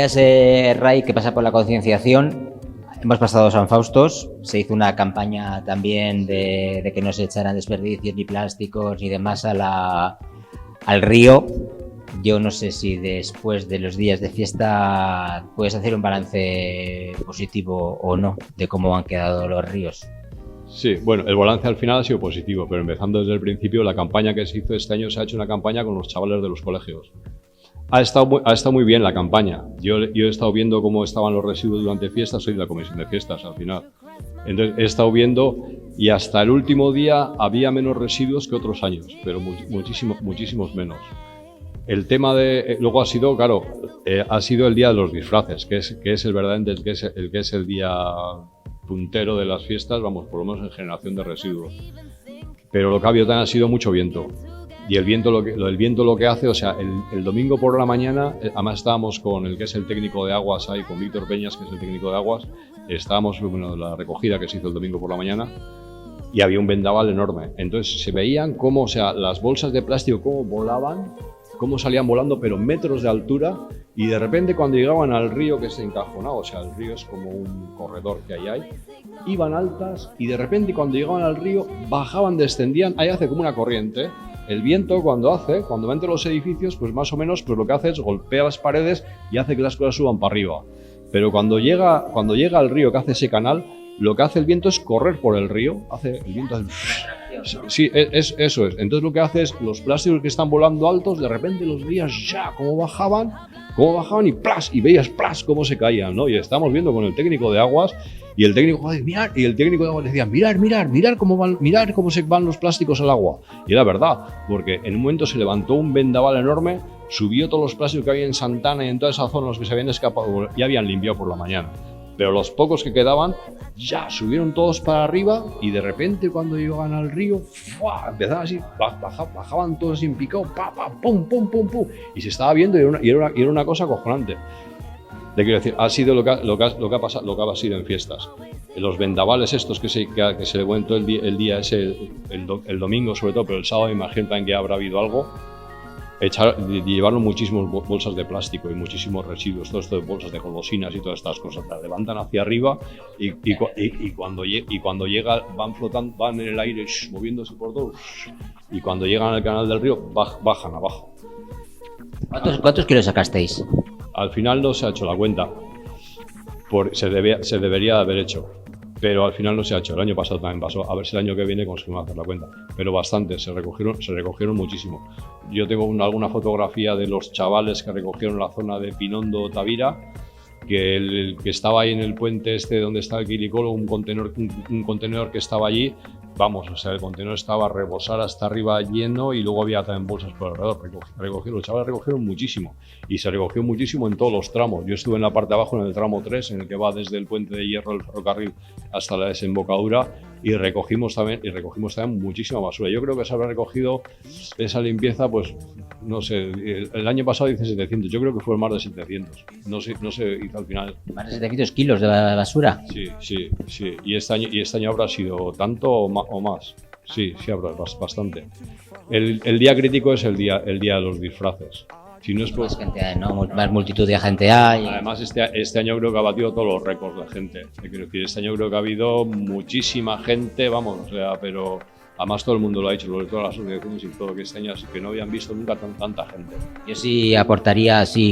decías, Ray, que pasa por la concienciación. Hemos pasado San Faustos, se hizo una campaña también de que no se echaran desperdicios ni plásticos ni demás al río. Yo no sé si después de los días de fiesta puedes hacer un balance positivo o no de cómo han quedado los ríos. Sí, bueno, el balance al final ha sido positivo, pero empezando desde el principio, la campaña que se hizo este año se ha hecho una campaña con los chavales de los colegios. Ha estado muy bien la campaña. Yo he estado viendo cómo estaban los residuos durante fiestas, soy de la comisión de fiestas al final. Entonces he estado viendo y hasta el último día había menos residuos que otros años, pero muchísimos menos. El tema de luego ha sido, claro, ha sido el día de los disfraces, que es el verdadero, que es el día puntero de las fiestas, vamos, por lo menos en generación de residuos. Pero lo que ha habido también ha sido mucho viento. Y el viento lo que hace, o sea, el domingo por la mañana, además estábamos con el que es el técnico de aguas ahí, con Víctor Peñas, que es el técnico de aguas, estábamos en la recogida que se hizo el domingo por la mañana y había un vendaval enorme. Entonces se veían cómo, o sea, las bolsas de plástico cómo volaban, cómo salían volando, pero metros de altura, y de repente cuando llegaban al río que se encajonaba, o sea, el río es como un corredor que hay ahí, iban altas y de repente cuando llegaban al río bajaban, descendían, ahí hace como una corriente. El viento cuando va entre los edificios, pues más o menos pues lo que hace es golpea las paredes y hace que las cosas suban para arriba. Pero cuando llega al río que hace ese canal, lo que hace el viento es correr por el río, Sí, eso es. Entonces lo que hace es los plásticos que están volando altos, de repente los veías ya cómo bajaban y ¡plas! Y veías ¡plas! Cómo se caían, ¿no? Y estamos viendo con el técnico de aguas y el técnico, joder, mirar, y el técnico de aguas decía, mirar cómo se van los plásticos al agua. Y era verdad, porque en un momento se levantó un vendaval enorme, subió todos los plásticos que había en Santana y en toda esa zona, los que se habían escapado, ya habían limpiado por la mañana. Pero los pocos que quedaban ya subieron todos para arriba y de repente cuando llegaban al río, empezaban así, bajaban todos sin picado, pum, y se estaba viendo y era una cosa acojonante. Le quiero decir, ha sido lo que ha pasado en fiestas. Los vendavales estos que se le cuento el día ese, el domingo sobre todo, pero el sábado imagino también que habrá habido algo. Llevaron muchísimas bolsas de plástico y muchísimos residuos, todo esto de bolsas de golosinas y todas estas cosas, las levantan hacia arriba y cuando llega van flotando, van en el aire moviéndose por todos y cuando llegan al canal del río bajan abajo. ¿Cuántos kilos sacasteis? Al final no se ha hecho la cuenta, se debería haber hecho, pero al final no se ha hecho. El año pasado también pasó, a ver si el año que viene conseguimos hacer la cuenta, pero bastante, se recogieron muchísimo. Yo tengo alguna fotografía de los chavales que recogieron la zona de Pinondo, Tavira, que el que estaba ahí en el puente este donde está el Quilicolo, un contenedor que estaba allí, vamos, o sea, el contenedor estaba a rebosar hasta arriba lleno y luego había también bolsas por alrededor. Los chavales recogieron muchísimo y se recogió muchísimo en todos los tramos. Yo estuve en la parte de abajo, en el tramo 3, en el que va desde el puente de hierro del ferrocarril hasta la desembocadura y recogimos también muchísima basura. Yo creo que se habrá recogido esa limpieza, pues, no sé, el año pasado dice 700, yo creo que fue más de 700. No sé, hizo al final. ¿Más de 700 kilos de basura? Sí. Y este año habrá sido tanto o más. Sí, habrá bastante. El día crítico es el día de los disfraces. Si no es por... Más gente hay, ¿no? Más multitud de gente hay. Además, este año creo que ha batido todos los récords de gente. Quiero decir, este año creo que ha habido muchísima gente, vamos, o sea, pero además todo el mundo lo ha dicho, sobre todo las asociaciones y todo, que este año así que no habían visto nunca tanta gente. Yo sí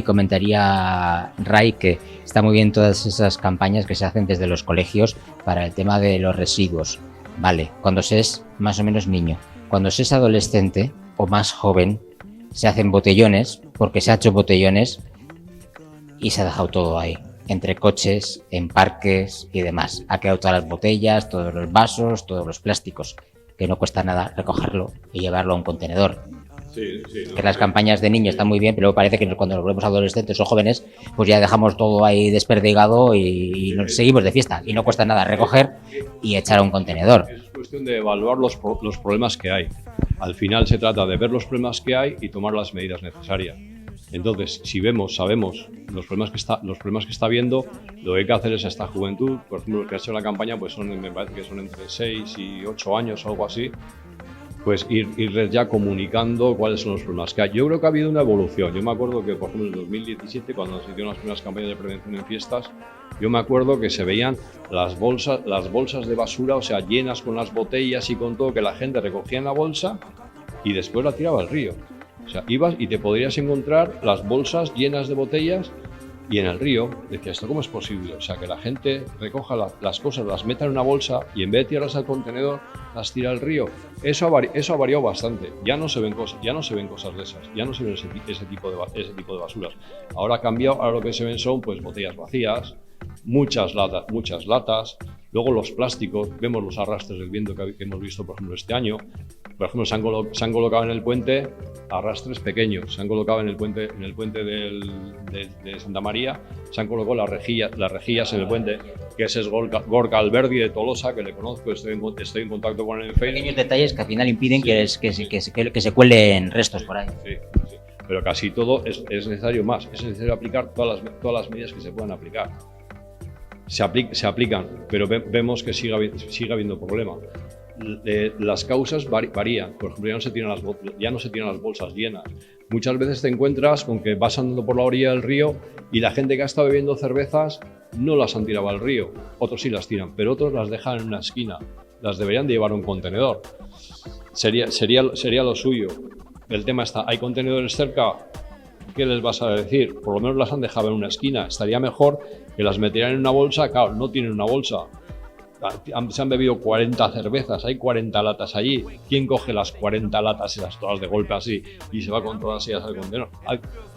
comentaría, Ray, que está muy bien todas esas campañas que se hacen desde los colegios para el tema de los residuos. Vale, cuando se es más o menos niño. Cuando se es adolescente o más joven, se hacen botellones, porque se ha hecho botellones y se ha dejado todo ahí, entre coches, en parques y demás. Ha quedado todas las botellas, todos los vasos, todos los plásticos, que no cuesta nada recogerlo y llevarlo a un contenedor. Sí, que las campañas de niños están muy bien, pero luego parece que cuando nos volvemos adolescentes o jóvenes, pues ya dejamos todo ahí desperdigado y nos seguimos de fiesta. Y no cuesta nada recoger y echar a un contenedor. Es cuestión de evaluar los problemas que hay. Al final se trata de ver los problemas que hay y tomar las medidas necesarias. Entonces, si sabemos los problemas que está habiendo, lo que hay que hacer es a esta juventud, por ejemplo, los que ha hecho la campaña, pues me parece que son entre 6 y 8 años o algo así, pues irles ya comunicando cuáles son los problemas que hay. Yo creo que ha habido una evolución. Yo me acuerdo que, por ejemplo, en 2017, cuando se hicieron las primeras campañas de prevención en fiestas, yo me acuerdo que se veían las bolsas de basura, o sea, llenas con las botellas y con todo, que la gente recogía en la bolsa y después la tiraba al río. O sea, ibas y te podrías encontrar las bolsas llenas de botellas y en el río. Decía, ¿esto cómo es posible? O sea, que la gente recoja las cosas, las meta en una bolsa y en vez de tirarlas al contenedor, las tira al río. Eso ha variado bastante. Ya no se ven cosas de esas, ya no se ven ese tipo de basuras. Ahora ha cambiado, ahora lo que se ven son pues botellas vacías, muchas latas. Luego los plásticos, vemos los arrastres del viento que hemos visto, por ejemplo, este año. Por ejemplo, se han colocado en el puente arrastres pequeños, se han colocado en el puente de Santa María, se han colocado las rejillas en el puente, que ese es Gorka Alberdi de Tolosa, que le conozco, estoy en contacto con él en Facebook. Pequeños detalles que al final impiden que se cuelen restos por ahí. Sí. Pero casi todo es necesario más, es necesario aplicar todas las medidas que se puedan aplicar. Se aplican, pero vemos que sigue habiendo problema. Las causas varían. Por ejemplo, ya no se tiran las bolsas llenas. Muchas veces te encuentras con que vas andando por la orilla del río y la gente que ha estado bebiendo cervezas no las han tirado al río. Otros sí las tiran, pero otros las dejan en una esquina. Las deberían de llevar a un contenedor. Sería lo suyo. El tema está, ¿hay contenedores cerca? ¿Qué les vas a decir? Por lo menos las han dejado en una esquina. Estaría mejor que las metieran en una bolsa. Claro, no tienen una bolsa. Se han bebido 40 cervezas, hay 40 latas allí. ¿Quién coge las 40 latas y las todas de golpe así y se va con todas ellas al contenedor?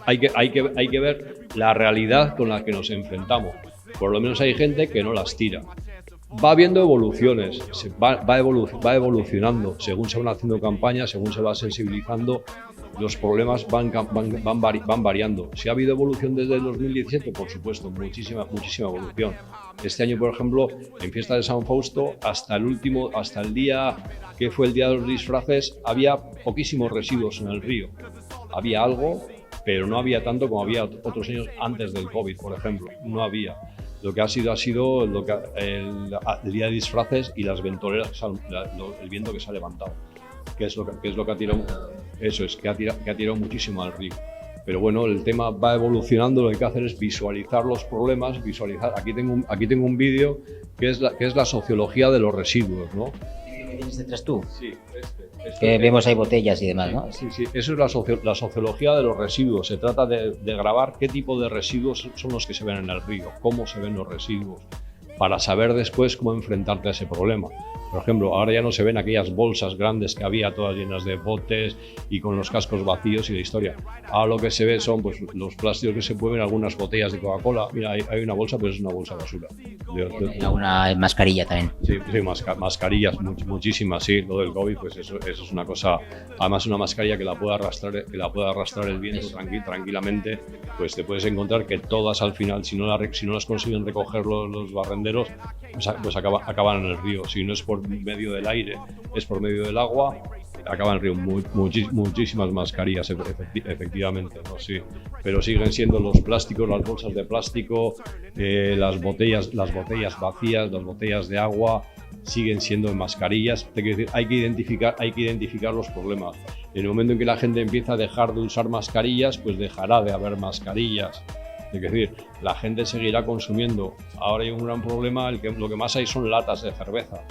Hay que ver la realidad con la que nos enfrentamos. Por lo menos hay gente que no las tira. Va habiendo evoluciones, va evolucionando. Según se van haciendo campañas, según se va sensibilizando, los problemas van variando. Si ha habido evolución desde el 2017, por supuesto, muchísima evolución. Este año, por ejemplo, en Fiesta de San Fausto, hasta el día que fue el día de los disfraces, había poquísimos residuos en el río. Había algo, pero no había tanto como había otros años antes del COVID, por ejemplo. No había. Lo que ha sido el día de disfraces y las ventoleras, el viento que se ha levantado, que es lo que ha tirado. Eso es, que ha tirado muchísimo al río. Pero bueno, el tema va evolucionando, lo que hay que hacer es visualizar los problemas, Aquí tengo un vídeo que es la sociología de los residuos, ¿no? ¿Qué tienes detrás tú? Sí, que vemos ahí botellas y demás, ¿no? Sí, eso es la sociología de los residuos. Se trata de grabar qué tipo de residuos son los que se ven en el río, cómo se ven los residuos, para saber después cómo enfrentarte a ese problema. Por ejemplo, ahora ya no se ven aquellas bolsas grandes que había, todas llenas de botes y con los cascos vacíos y la historia. Ahora lo que se ve son pues, los plásticos que se mueven, algunas botellas de Coca-Cola. Mira, hay una bolsa, pero es una bolsa basura. Una mascarilla también. Sí, mascarillas, muchísimas, sí. Lo del COVID, pues eso es una cosa. Además, una mascarilla que la pueda arrastrar el viento tranquilamente, pues te puedes encontrar que todas al final, si no las consiguen recoger los barrenderos, pues acaban en el río. Si no es por medio del aire, es por medio del agua, acaban en el río. Muchísimas mascarillas, efectivamente, ¿no? Sí. Pero siguen siendo los plásticos, las bolsas de plástico, las botellas vacías, las botellas de agua, siguen siendo mascarillas. Hay que identificar los problemas. En el momento en que la gente empieza a dejar de usar mascarillas, pues dejará de haber mascarillas. Es decir, la gente seguirá consumiendo. Ahora hay un gran problema, lo que más hay son latas de cerveza.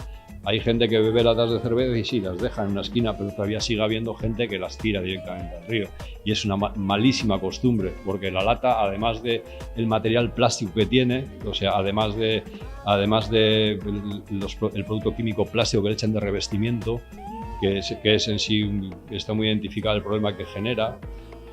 Hay gente que bebe latas de cerveza y sí, las deja en una esquina, pero todavía sigue habiendo gente que las tira directamente al río. Y es una malísima costumbre, porque la lata, además de el material plástico que tiene, o sea, además de el producto químico plástico que le echan de revestimiento, que es en sí, está muy identificado el problema que genera.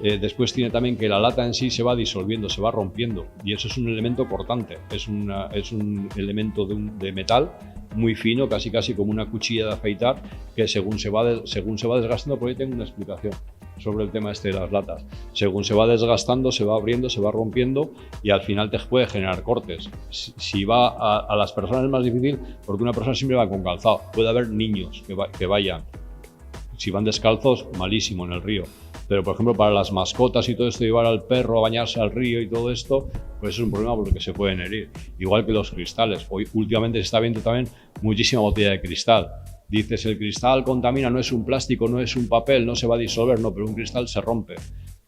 Después tiene también que la lata en sí se va disolviendo, se va rompiendo, y eso es un elemento cortante, es un elemento de metal muy fino, casi como una cuchilla de afeitar, que según se va desgastando, por ahí tengo una explicación sobre el tema de las latas. Según se va desgastando, se va abriendo, se va rompiendo y al final te puede generar cortes. Si va a las personas es más difícil porque una persona siempre va con calzado. Puede haber niños que vayan. Si van descalzos, malísimo en el río. Pero, por ejemplo, para las mascotas y todo esto, llevar al perro a bañarse al río y todo esto, pues es un problema porque se pueden herir. Igual que los cristales. Hoy, últimamente se está viendo también muchísima botella de cristal. Dices, el cristal contamina, no es un plástico, no es un papel, no se va a disolver, no, pero un cristal se rompe.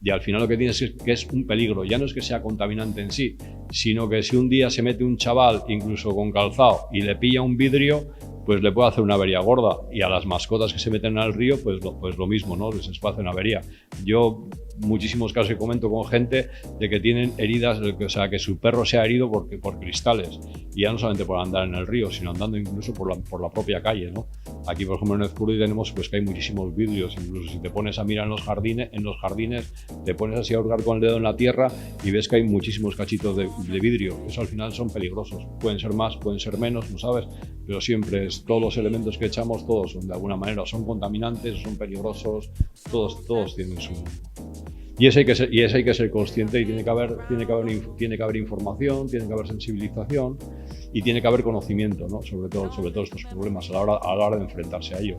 Y al final lo que tienes es que es un peligro. Ya no es que sea contaminante en sí, sino que si un día se mete un chaval, incluso con calzado, y le pilla un vidrio, pues le puede hacer una avería gorda. Y a las mascotas que se meten al río, pues lo mismo, ¿no? Les puede hacer una avería. Yo, muchísimos casos que comento con gente de que tienen heridas, o sea, que su perro se ha herido por cristales. Y ya no solamente por andar en el río, sino andando incluso por la propia calle, ¿no? Aquí, por ejemplo, en Ezpurdi tenemos pues que hay muchísimos vidrios. Incluso si te pones a mirar en los jardines, te pones así a hurgar con el dedo en la tierra y ves que hay muchísimos cachitos de vidrio. Eso al final son peligrosos. Pueden ser más, pueden ser menos, ¿no sabes? Pero siempre todos los elementos que echamos, todos son de alguna manera, son contaminantes, son peligrosos, todos tienen su... Y eso hay que ser consciente, y tiene que haber información, tiene que haber sensibilización y tiene que haber conocimiento, ¿no? sobre todo estos problemas a la hora de enfrentarse a ellos.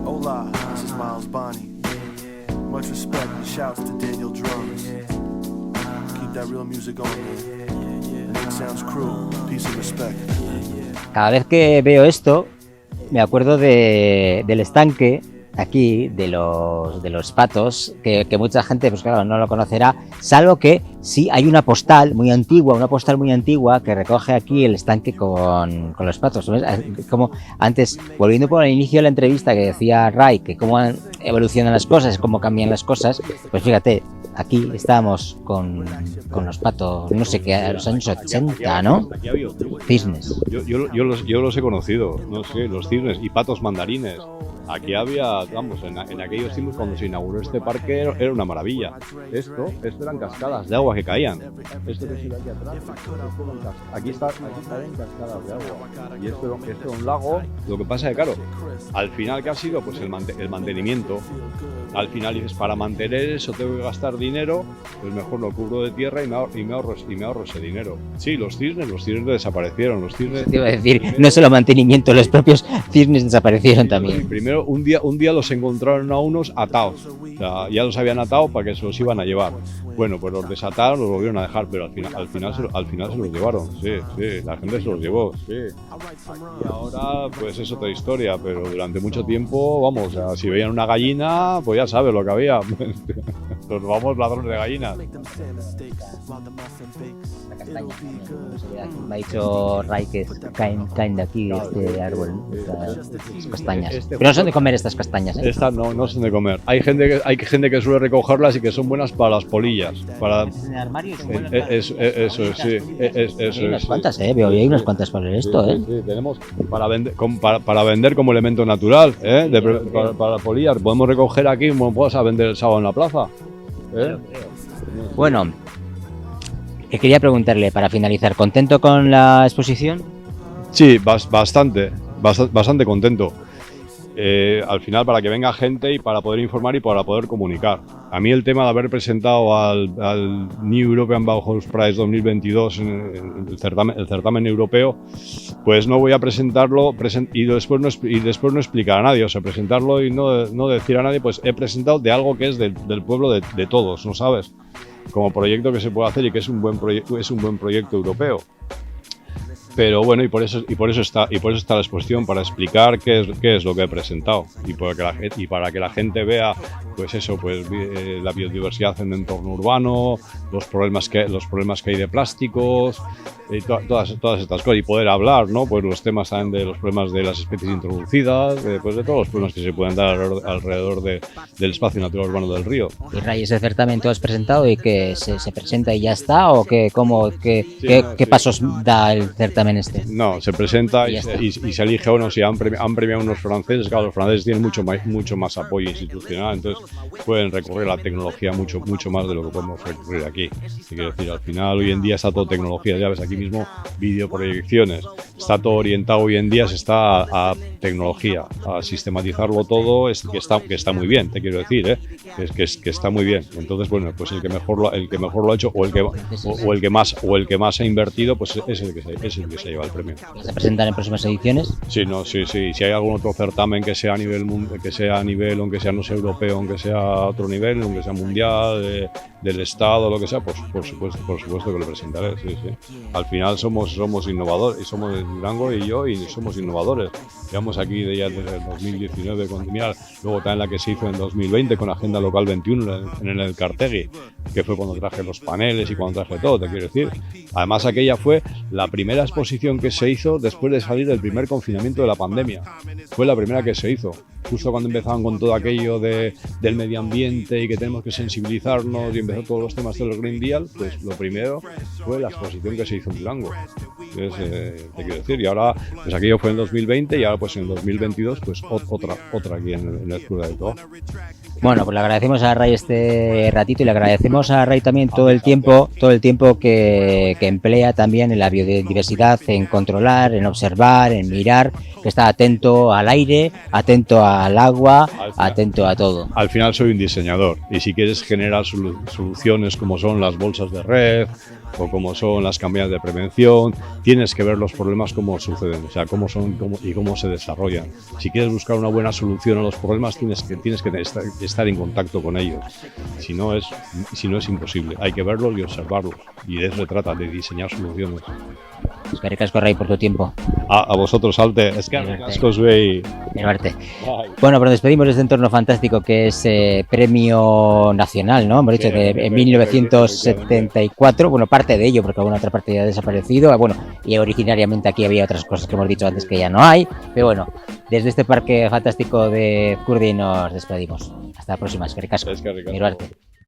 Hola, this is Miles Bonney. Much respect and shouts to Daniel Drums. Keep that real music on, man. Nick Sounds Crew, peace and respect. Cada vez que veo esto, me acuerdo del estanque aquí, de los patos, que mucha gente, pues claro, no lo conocerá, salvo que sí hay una postal muy antigua que recoge aquí el estanque con los patos. Como antes, volviendo por el inicio de la entrevista que decía Ray, que cómo evolucionan las cosas, cómo cambian las cosas, pues fíjate, aquí estábamos con los patos, no sé qué, a los años 80, ¿no? Cisnes. Yo los he conocido, no sé, los cisnes y patos mandarines. Aquí había, vamos, en aquellos tiempos cuando se inauguró este parque era una maravilla. Esto eran cascadas de agua que caían. Esto que se ve aquí atrás, aquí está en cascadas de agua. Y esto era un lago. Lo que pasa es que, claro, al final, ¿qué ha sido? Pues el mantenimiento. Al final dices, para mantener eso tengo que gastar dinero, pues mejor lo cubro de tierra y me ahorro ese dinero. Sí, los cisnes desaparecieron. Los cisnes, te iba a decir, no solo mantenimiento, los propios cisnes desaparecieron también. Primero, un día los encontraron a unos atados. O sea, ya los habían atado para que se los iban a llevar. Bueno, pues los desataron, los volvieron a dejar, pero al final se los llevaron. Sí, la gente se los llevó. Sí. Y ahora, pues es otra historia, pero durante mucho tiempo, vamos, o sea, si veían una gallina, pues ya sabes lo que había. Nos vamos ladrones de gallinas. La castaña. Me ha dicho Ray que caen de aquí, de este árbol, estas castañas. Pero no son de comer estas castañas, ¿eh? Estas no son de comer. Hay gente que suele recogerlas y que son buenas para las polillas. En el armario son buenas eso es, sí. Hay unas cuantas, veo, hay unas cuantas para esto, ¿eh? Sí, tenemos para vender como elemento natural, ¿eh? Para las polillas. Podemos recoger aquí, como puedas vender el sábado en la plaza. Bueno, quería preguntarle para finalizar, ¿contento con la exposición? Sí, bastante contento. Al final, para que venga gente y para poder informar y para poder comunicar. A mí el tema de haber presentado al New European Bauhaus Prize 2022 en el certamen europeo, pues no voy a presentarlo y después no explicar a nadie, o sea, presentarlo y no decir a nadie, pues he presentado de algo que es del pueblo de todos, ¿no sabes? Como proyecto que se puede hacer y que es un buen proyecto europeo. Pero bueno, y por eso está la exposición, para explicar qué es lo que he presentado y para que la gente vea, pues eso, pues la biodiversidad en el entorno urbano, los problemas que hay de plásticos, y todas estas cosas, y poder hablar, ¿no? Pues los temas también de los problemas de las especies introducidas, pues de todos los problemas que se pueden dar alrededor del espacio natural urbano del río. ¿Y Ray, ese certamen tú has presentado y que se presenta y ya está? ¿O qué pasos da el certamen este? No, se presenta y se elige. Bueno, si han premiado unos franceses, claro, los franceses tienen mucho más apoyo institucional, entonces pueden recurrir a la tecnología mucho más de lo que podemos recurrir aquí. Quiero decir, al final hoy en día está todo tecnología, ya ves, aquí mismo videoproyecciones, está todo orientado hoy en día, se está a tecnología, a sistematizarlo todo, que está muy bien, te quiero decir, que está muy bien. Entonces, bueno, pues el que mejor lo ha hecho o el que más ha invertido, pues es el que que se lleva el premio. ¿Se presentan en próximas ediciones? Sí, no, sí. Si hay algún otro certamen que sea a nivel, aunque sea no sea europeo, aunque sea a otro nivel, aunque sea mundial, del Estado, lo que sea, pues por supuesto que lo presentaré, sí. Al final somos innovadores, y somos Durango y yo, y somos innovadores. Llevamos aquí ya desde el 2019, luego también la que se hizo en 2020 con Agenda Local 21 en el Cartegui, que fue cuando traje los paneles y cuando traje todo, te quiero decir. Además, aquella fue la primera exposición que se hizo después de salir del primer confinamiento de la pandemia. Fue la primera que se hizo, justo cuando empezaban con todo aquello del medio ambiente y que tenemos que sensibilizarnos y empezó todos los temas del Green Deal, pues lo primero fue la exposición que se hizo en Durango. Entonces, te quiero decir, y ahora, pues aquello fue en 2020 y ahora pues en 2022, pues otra aquí en el Club de Todo. Bueno, pues le agradecemos a Ray este ratito y le agradecemos a Ray también todo el tiempo que emplea también en la biodiversidad, en controlar, en observar, en mirar, que está atento al aire, atento al agua, atento a todo. Al final soy un diseñador y si quieres generar soluciones como son las bolsas de red o como son las campañas de prevención, tienes que ver los problemas cómo suceden, o sea, cómo son y cómo se desarrollan. Si quieres buscar una buena solución a los problemas, tienes que estar en contacto con ellos. Si no es imposible. Hay que verlos y observarlos. Y de eso se trata, de diseñar soluciones. Es que ricasco, Ray, por tu tiempo. A vosotros, Alte. Es que ricasco os veis. Bueno, pues despedimos de este entorno fantástico que es premio nacional, ¿no? Hemos dicho que en 1974, bueno, parte de ello, porque alguna otra parte ya ha desaparecido. Bueno, y originariamente aquí había otras cosas que hemos dicho antes que ya no hay. Pero bueno, desde este parque fantástico de Curdi nos despedimos. Hasta la próxima, es que ricasco. Es que ricasco.